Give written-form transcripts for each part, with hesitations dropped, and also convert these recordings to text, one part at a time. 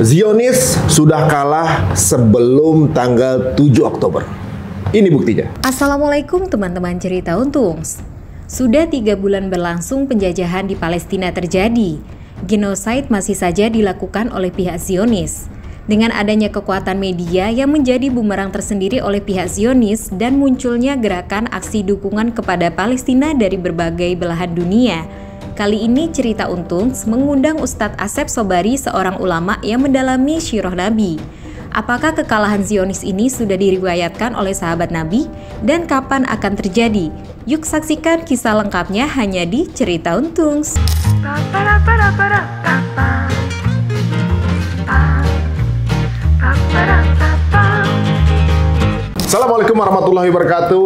Zionis sudah kalah sebelum tanggal 7 Oktober. Ini buktinya. Assalamualaikum teman-teman cerita untung. Sudah 3 bulan berlangsung penjajahan di Palestina terjadi. Genosida masih saja dilakukan oleh pihak Zionis. Dengan adanya kekuatan media yang menjadi bumerang tersendiri oleh pihak Zionis dan munculnya gerakan aksi dukungan kepada Palestina dari berbagai belahan dunia. Kali ini cerita untung mengundang Ustadz Asep Sobari, seorang ulama yang mendalami sirah Nabi. Apakah kekalahan Zionis ini sudah diriwayatkan oleh sahabat Nabi dan kapan akan terjadi? Yuk saksikan kisah lengkapnya hanya di Cerita Untung. Assalamualaikum warahmatullahi wabarakatuh.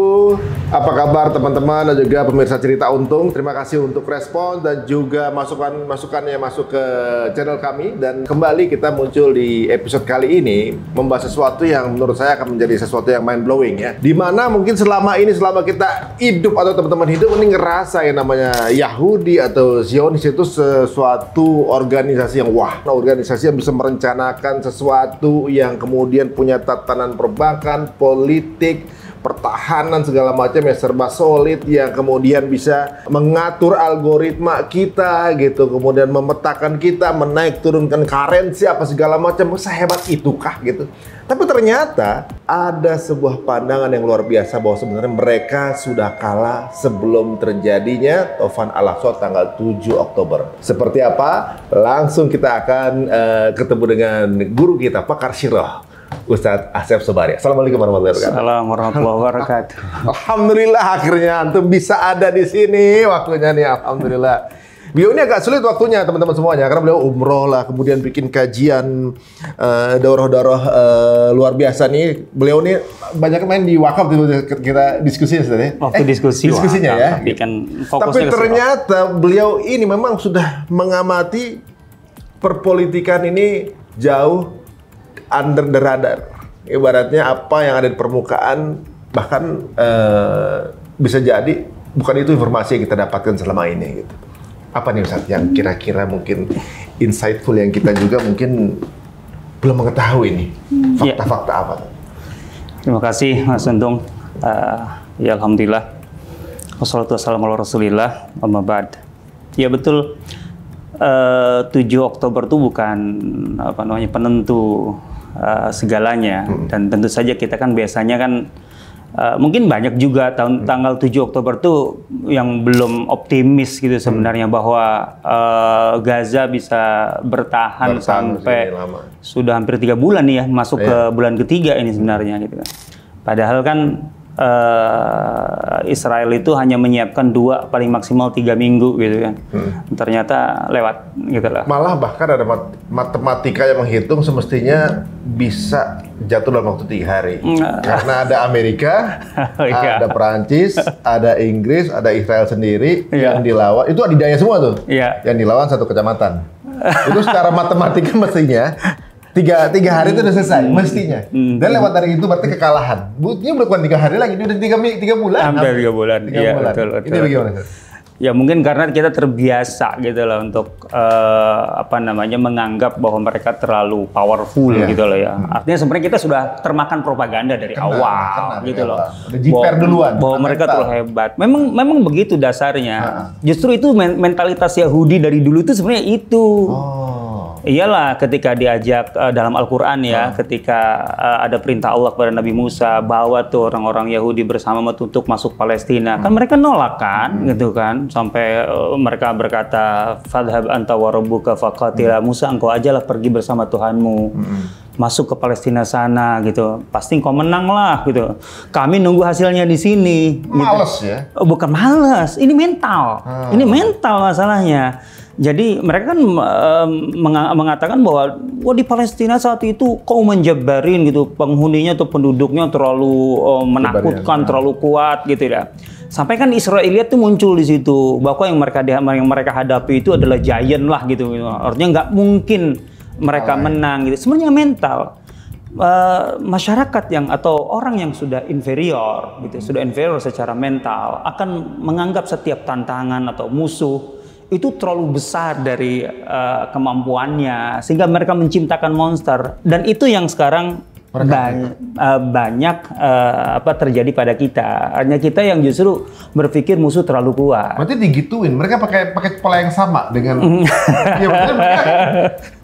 Apa kabar teman-teman dan juga pemirsa Cerita Untung? Terima kasih untuk respon dan juga masukan-masukan yang masuk ke channel kami. Dan kembali kita muncul di episode kali ini membahas sesuatu yang menurut saya akan menjadi sesuatu yang mind blowing ya. Dimana mungkin selama kita hidup atau teman-teman hidup ini ngerasa yang namanya Yahudi atau Zionis itu sesuatu organisasi yang organisasi yang bisa merencanakan sesuatu yang kemudian punya tatanan perbankan, politik, pertahanan segala macam yang serba solid, yang kemudian bisa mengatur algoritma kita gitu, kemudian memetakan kita, menaik turunkan currency apa segala macam. Sehebat itukah gitu? Tapi ternyata ada sebuah pandangan yang luar biasa bahwa sebenarnya mereka sudah kalah sebelum terjadinya Tofan Al-Aqsa tanggal 7 Oktober. Seperti apa? Langsung kita akan ketemu dengan guru kita, pakar sirah, Ustadz Asep Sobari. Assalamualaikum warahmatullahi wabarakatuh. Assalamualaikum warahmatullahi wabarakatuh. Alhamdulillah akhirnya antum bisa ada di sini waktunya nih, alhamdulillah. Beliau ini agak sulit waktunya teman-teman semuanya karena beliau umroh lah, kemudian bikin kajian daurah-daurah luar biasa nih. Beliau ini banyak main di wakaf kita diskusinya sebenarnya. Waktu diskusinya ya. Tapi kan tapi ternyata beliau ini memang sudah mengamati perpolitikan ini jauh under the radar. Ibaratnya apa yang ada di permukaan bahkan bisa jadi bukan itu informasi yang kita dapatkan selama ini gitu. Apa nih Ustadz yang kira-kira mungkin insightful yang kita juga mungkin belum mengetahui nih fakta-fakta apa? Terima kasih Mas Untung. Ya alhamdulillah. Wassalatu wassalamu ala Rasulillah amma ba'd. Ya betul. 7 Oktober itu bukan penentu segalanya, dan tentu saja kita kan biasanya kan mungkin banyak juga tanggal 7 Oktober tuh yang belum optimis gitu sebenarnya bahwa Gaza bisa bertahan sampai sudah hampir 3 bulan nih ya, masuk ke bulan ketiga ini sebenarnya gitu kan. Padahal kan Israel itu hanya menyiapkan 2 paling maksimal 3 minggu gitu kan. Ternyata lewat gitu lah. Malah bahkan ada matematika yang menghitung semestinya bisa jatuh dalam waktu 3 hari. Karena ada Amerika, ada Perancis, ada Inggris, ada Israel sendiri yang dilawan. Itu adidaya semua tuh. Yang dilawan 1 kecamatan. Itu secara matematika mestinya tiga hari itu udah selesai, mestinya. Dan lewat dari itu berarti kekalahan. Ini bukan 3 hari lagi, ini udah 3 bulan. Hampir 3 bulan. Iya, betul. Ini bagaimana? Ya mungkin karena kita terbiasa gitu loh untuk menganggap bahwa mereka terlalu powerful gitu loh ya. Artinya sebenarnya kita sudah termakan propaganda dari awal gitu loh. Jiper duluan. Bahwa mereka terlalu hebat. Memang begitu dasarnya. Justru itu mentalitas Yahudi dari dulu itu sebenarnya itu. Iyalah ketika diajak dalam Al-Quran ya, ketika ada perintah Allah kepada Nabi Musa, bawa tuh orang-orang Yahudi bersama untuk masuk Palestina. Kan mereka nolak kan, gitu kan. Sampai mereka berkata, Fadhhab anta wa rabbuka faqatila. Musa, engkau ajalah pergi bersama Tuhanmu. Masuk ke Palestina sana gitu. Pasti engkau menang lah gitu. Kami nunggu hasilnya di sini. Males gitu. Ya? Bukan males, ini mental. Ini mental masalahnya. Jadi mereka kan mengatakan bahwa di Palestina saat itu kaum menjabarin gitu, penghuninya atau penduduknya terlalu menakutkan, terlalu kuat gitu ya. Sampai kan Israeliat tuh muncul di situ, bahwa yang mereka hadapi itu adalah giant lah gitu. Artinya nggak mungkin mereka menang gitu. Sebenarnya mental. Masyarakat yang atau orang yang sudah inferior gitu, sudah inferior secara mental akan menganggap setiap tantangan atau musuh itu terlalu besar dari kemampuannya sehingga mereka menciptakan monster, dan itu yang sekarang banyak terjadi pada kita. Hanya kita yang justru berpikir musuh terlalu kuat. Berarti digituin, mereka pakai pola yang sama dengan ya, mereka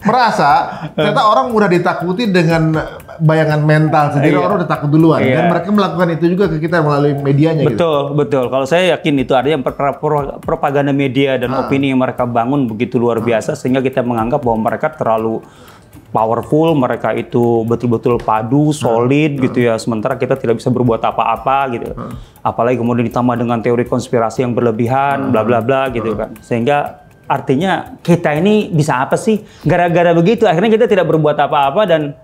merasa ternyata orang udah ditakuti dengan bayangan mental sendiri, orang udah takut duluan, dan mereka melakukan itu juga ke kita melalui medianya. Betul. Kalau saya yakin itu ada yang propaganda media dan opini yang mereka bangun begitu luar biasa sehingga kita menganggap bahwa mereka terlalu powerful, mereka itu betul-betul padu, solid gitu ya. Sementara kita tidak bisa berbuat apa-apa gitu. Apalagi kemudian ditambah dengan teori konspirasi yang berlebihan, bla bla bla gitu kan. Sehingga artinya kita ini bisa apa sih? Gara-gara begitu akhirnya kita tidak berbuat apa-apa dan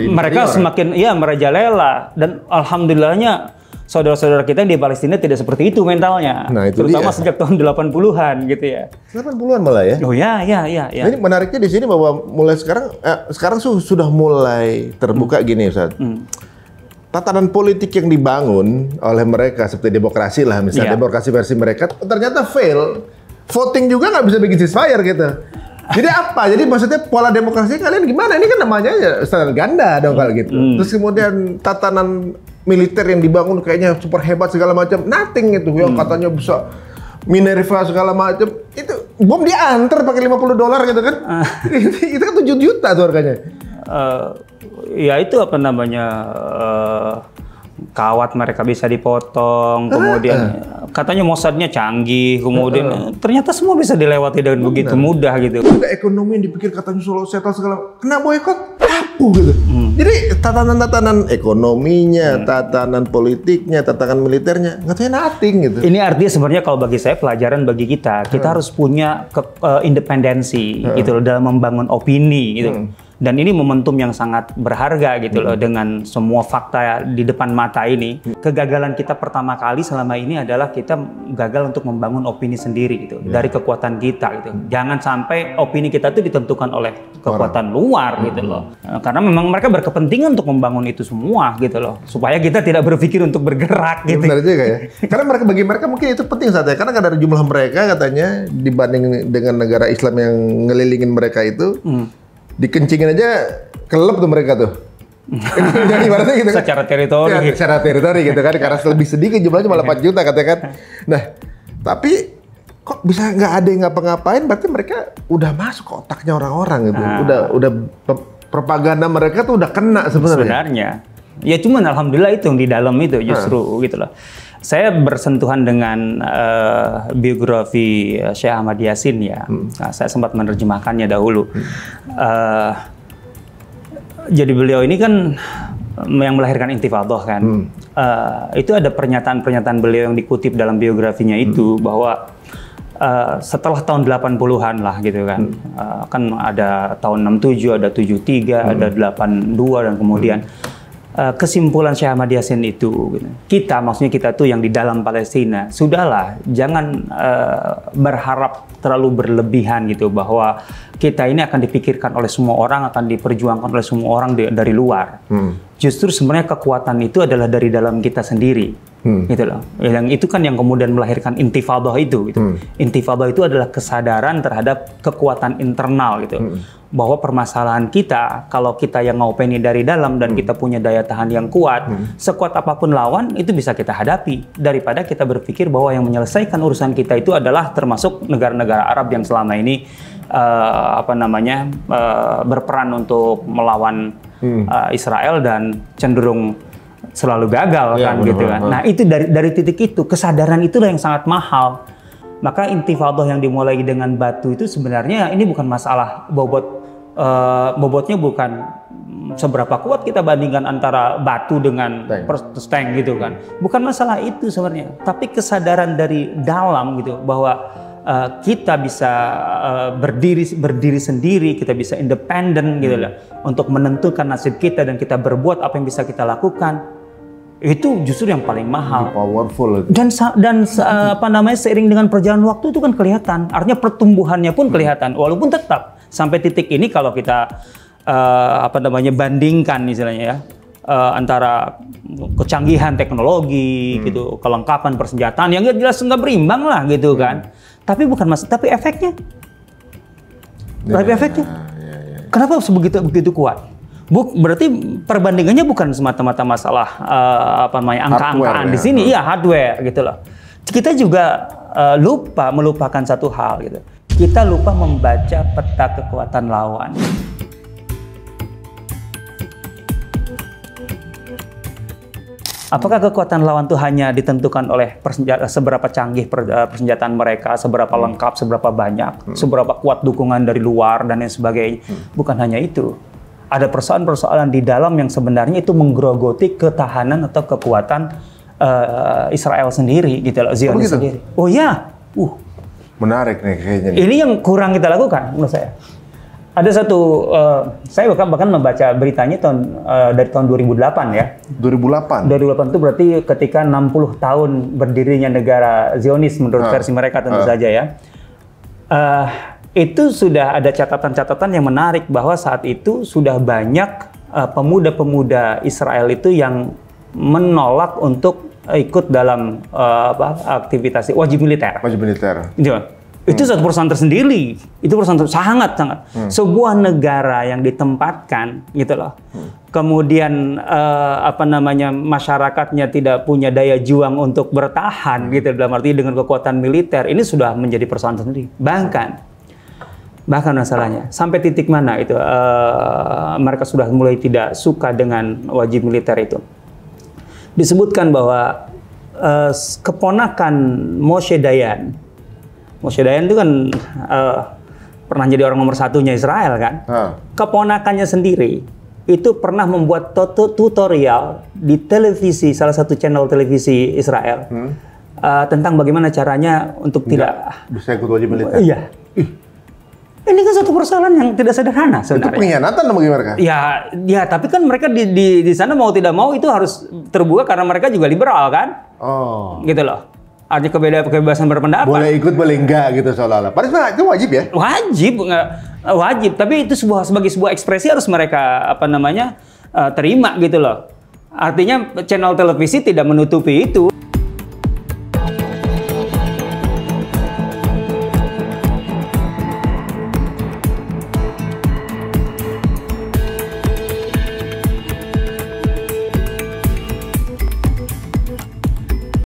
mereka semakin merajalela, dan alhamdulillahnya saudara-saudara kita yang di Palestina tidak seperti itu mentalnya. Nah, itu terutama dia. Sejak tahun 80-an gitu ya. 80-an malah ya? Oh ya. Nah, ini menariknya di sini bahwa mulai sekarang sudah mulai terbuka gini, Ustaz. Tatanan politik yang dibangun oleh mereka seperti demokrasi lah, misalnya demokrasi versi mereka ternyata fail. Voting juga nggak bisa bikin ceasefire gitu. Jadi apa? Jadi maksudnya pola demokrasi kalian gimana? Ini kan namanya ya standar ganda dong kalau gitu. Terus kemudian tatanan militer yang dibangun kayaknya super hebat segala macam, nothing itu yang katanya bisa Minerva segala macam, itu bom diantar pakai $50 gitu kan. Itu kan 7 juta tuh harganya. Ya itu apa namanya, kawat mereka bisa dipotong, kemudian katanya Mossadnya canggih, kemudian ternyata semua bisa dilewati dengan begitu mudah gitu. Juga ekonomi yang dipikir katanya solo settle segala, kena boykot, rapuh gitu. Jadi tatanan ekonominya, tatanan politiknya, tatanan militernya, katanya nothing gitu. Ini artinya sebenarnya kalau bagi saya pelajaran bagi kita harus punya independensi gitu loh dalam membangun opini gitu. Dan ini momentum yang sangat berharga gitu loh, dengan semua fakta di depan mata ini. Kegagalan kita pertama kali selama ini adalah kita gagal untuk membangun opini sendiri gitu, dari kekuatan kita gitu. Jangan sampai opini kita itu ditentukan oleh kekuatan luar gitu loh. Karena memang mereka berkepentingan untuk membangun itu semua gitu loh, supaya kita tidak berpikir untuk bergerak gitu. Benar juga ya. Karena bagi mereka mungkin itu penting saat ya. Karena kan dari jumlah mereka katanya dibanding dengan negara Islam yang ngelilingin mereka itu, dikencingin aja kelep tuh mereka tuh. Jadi ibaratnya gitu kan. Secara teritori. Ya, secara teritori gitu kan. Karena lebih sedikit jumlahnya malah 4 juta katanya kan. Nah, tapi kok bisa nggak ada yang ngapa-ngapain? Berarti mereka udah masuk ke otaknya orang-orang gitu. Udah propaganda mereka tuh udah kena sebenarnya. Ya cuman alhamdulillah itu yang di dalam itu justru gitu loh. Saya bersentuhan dengan biografi Syekh Ahmad Yasin ya. Nah, saya sempat menerjemahkannya dahulu. Jadi beliau ini kan yang melahirkan Intifadah kan. Itu ada pernyataan-pernyataan beliau yang dikutip dalam biografinya itu bahwa setelah tahun 80-an lah gitu kan. Kan ada tahun 67, ada 73, ada 82 dan kemudian kesimpulan Syekh Ahmad Yasin itu, maksudnya kita tuh yang di dalam Palestina, sudahlah, jangan berharap terlalu berlebihan gitu, bahwa kita ini akan dipikirkan oleh semua orang, akan diperjuangkan oleh semua orang dari luar. Justru sebenarnya kekuatan itu adalah dari dalam kita sendiri, gitu loh. Yang itu kan yang kemudian melahirkan Intifadah itu. Gitu. Intifadah itu adalah kesadaran terhadap kekuatan internal gitu. Bahwa permasalahan kita, kalau kita yang ngopeni dari dalam dan kita punya daya tahan yang kuat, sekuat apapun lawan itu bisa kita hadapi, daripada kita berpikir bahwa yang menyelesaikan urusan kita itu adalah termasuk negara-negara Arab yang selama ini berperan untuk melawan Israel dan cenderung selalu gagal kan gitu kan. Nah itu dari titik itu, kesadaran itulah yang sangat mahal. Maka Intifadah yang dimulai dengan batu itu sebenarnya ini bukan masalah bobotnya bukan seberapa kuat kita bandingkan antara batu dengan tank gitu kan. Bukan masalah itu sebenarnya, tapi kesadaran dari dalam gitu bahwa kita bisa berdiri sendiri, kita bisa independen gitu lah untuk menentukan nasib kita dan kita berbuat apa yang bisa kita lakukan. Itu justru yang paling mahal, powerful. Dan seiring dengan perjalanan waktu itu kan kelihatan, artinya pertumbuhannya pun kelihatan, walaupun tetap sampai titik ini kalau kita bandingkan istilahnya ya, antara kecanggihan teknologi gitu, kelengkapan persenjataan yang jelas nggak berimbang lah gitu kan. Tapi bukan tapi efeknya. Tapi efeknya. Kenapa begitu kuat? Berarti perbandingannya bukan semata-mata masalah angka-angkaan di sini, ya hardware gitu loh. Kita juga melupakan satu hal gitu. Kita lupa membaca peta kekuatan lawan. Apakah kekuatan lawan itu hanya ditentukan oleh seberapa canggih persenjataan mereka, seberapa lengkap, seberapa banyak, seberapa kuat dukungan dari luar, dan lain sebagainya. Bukan hanya itu. Ada persoalan-persoalan di dalam yang sebenarnya itu menggerogoti ketahanan atau kekuatan Israel sendiri, gitu loh, Zionis sendiri. Oh ya, menarik nih kayaknya. Ini yang kurang kita lakukan menurut saya. Ada satu, saya bahkan membaca beritanya dari tahun 2008 ya. 2008? 2008 itu berarti ketika 60 tahun berdirinya negara Zionis menurut versi mereka tentu saja ya. Itu sudah ada catatan-catatan yang menarik bahwa saat itu sudah banyak pemuda-pemuda Israel itu yang menolak untuk ikut dalam aktivitas wajib militer. Wajib militer. Itu satu perusahaan tersendiri. Itu perusahaan sangat. Sebuah negara yang ditempatkan, gitu loh. Kemudian masyarakatnya tidak punya daya juang untuk bertahan, gitu, dalam arti dengan kekuatan militer. Ini sudah menjadi perusahaan tersendiri. Bahkan masalahnya sampai titik mana itu mereka sudah mulai tidak suka dengan wajib militer itu. Disebutkan bahwa keponakan Moshe Dayan itu kan pernah jadi orang nomor satunya Israel kan. Keponakannya sendiri itu pernah membuat tutorial di televisi, salah satu channel televisi Israel, tentang bagaimana caranya untuk tidak bisa ikut wajib militer. Iya. Ini kan satu persoalan yang tidak sederhana sebenarnya. Itu pengkhianatan bagi mereka. Ya, tapi kan mereka di sana mau tidak mau itu harus terbuka karena mereka juga liberal kan. Gitu loh. Artinya kebebasan berpendapat. Boleh ikut, boleh enggak gitu seolah-olah. Padahal itu wajib ya? Wajib. Tapi itu sebagai sebuah ekspresi harus mereka terima gitu loh. Artinya channel televisi tidak menutupi itu